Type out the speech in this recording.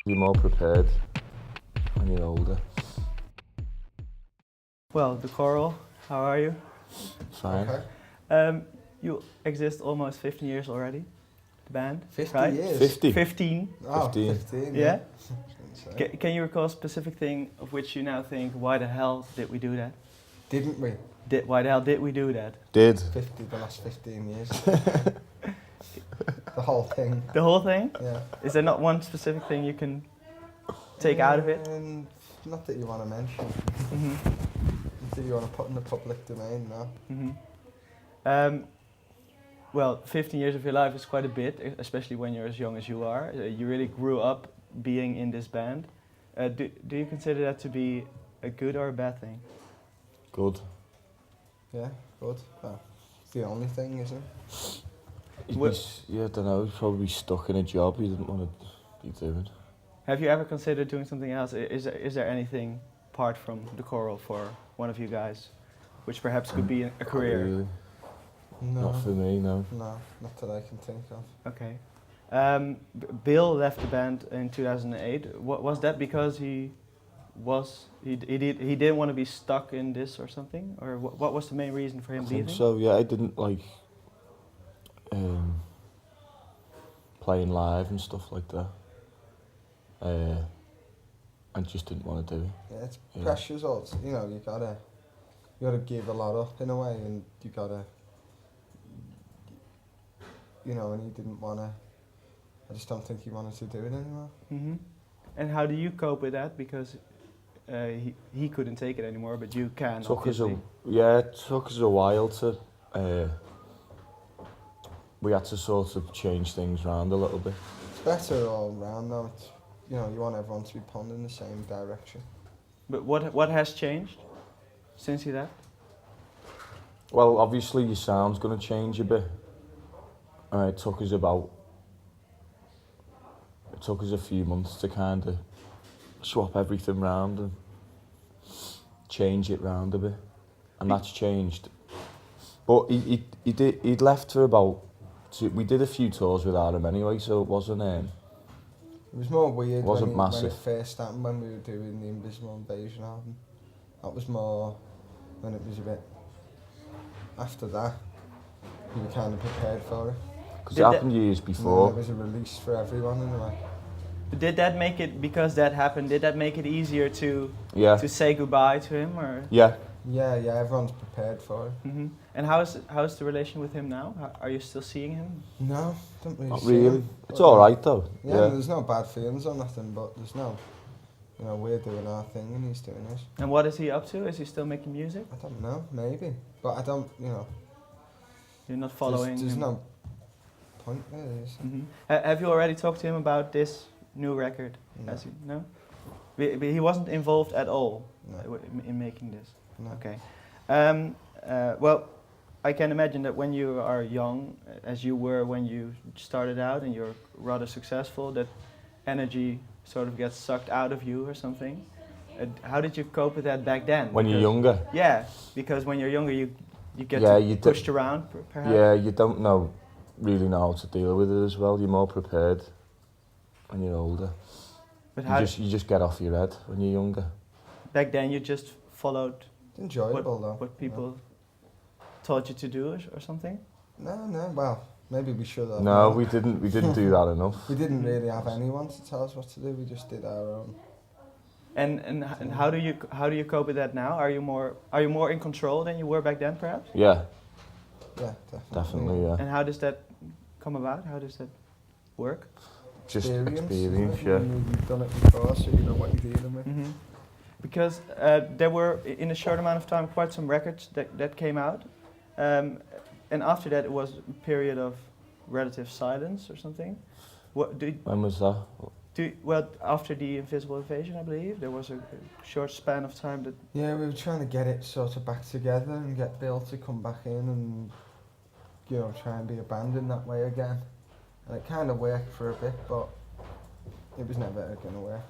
You're more prepared when you're older. Well, the Coral, how are you? Fine. Okay. You exist almost 15 years already, the band, 50 right? years? 50. 15. Oh, 15. 15, Yeah? yeah. Can you recall a specific thing of which you now think, why the hell did we do that? Didn't we? Why the hell did we do that? Did. 50, the last 15 years. The whole thing. The whole thing? Yeah. Is there not one specific thing you can take out of it? Not that you want to mention. Mm-hmm. Not that you want to put in the public domain, no. Mm-hmm. Well, 15 years of your life is quite a bit, especially when you're as young as you are. You really grew up being in this band. Do you consider that to be a good or a bad thing? Good. Yeah, good. Well, it's the only thing, isn't it? Yeah, I don't know, he's probably stuck in a job he didn't want to be doing. Have you ever considered doing something else? Is there anything apart from the Coral for one of you guys, which perhaps could be a career? Not really. No. Not for me, no. No, not that I can think of. Okay. Bill left the band in 2008. Was that because he didn't want to be stuck in this or something, or what was the main reason for him I leaving? think so, yeah, I didn't like playing live and stuff like that. I just didn't want to do it. Yeah, it's Yeah. pressures also. You know, you gotta give a lot up in a way, and you gotta, you know, and he didn't wanna. I just don't think he wanted to do it anymore. Mm-hmm. And how do you cope with that? Because he couldn't take it anymore, but you can. It took us a while to. We had to sort of change things around a little bit. It's better all round though. It's, you know, you want everyone to be pulling in the same direction. But what has changed since he left? Well, obviously your sound's going to change a bit. It took us a few months to kind of swap everything round and change it round a bit, and that's changed. But he'd left for about. We did a few tours without him anyway, so it wasn't. It was more weird Wasn't when massive. it first happened, when we were doing the Invisible Invasion album. That was more when it was a bit. After that, we were kind of prepared for it. Because it happened years before. There was a release for everyone in a way. But did that make it, because that happened, did that make it easier to say goodbye to him, or? Yeah. Yeah, everyone's prepared for it. Mm-hmm. And how's the relation with him now? Are you still seeing him? No, don't really Not see really. him, It's but, alright though. Yeah, there's no bad feelings or nothing, but there's no, you know, we're doing our thing and he's doing his. And what is he up to? Is he still making music? I don't know, maybe, but I don't, you know. You're not following There's him? no point there, is. Mm-hmm. Have you already talked to him about this new record? No. Has he? No? He wasn't involved at all No. in making this? No. Okay. Well, I can imagine that when you are young, as you were when you started out and you're rather successful, that energy sort of gets sucked out of you or something. How did you cope with that back then? When you're younger? Yeah, because when you're younger you get pushed around, perhaps? Yeah, you don't really know how to deal with it as well. You're more prepared when you're older. But you just get off your head when you're younger. Back then you just followed It's enjoyable though. what people taught you to do or something? No, well, maybe we should have. No, we didn't do that enough. We didn't really have anyone to tell us what to do, we just did our own. And how do you cope with that now? Are you more in control than you were back then, perhaps? Yeah. Yeah, Definitely, yeah. And how does that come about? How does that work? Just experience, right? yeah. You've done it before, so you know what you're dealing with. Mm-hmm. Because there were, in a short amount of time, quite some records that came out. And after that, it was a period of relative silence or something. When was that? Well, after the Invisible Invasion, I believe, there was a short span of time that... Yeah, we were trying to get it sort of back together and get Bill to come back in and, you know, try and be a band in that way again. And it kind of worked for a bit, but it was never going to work.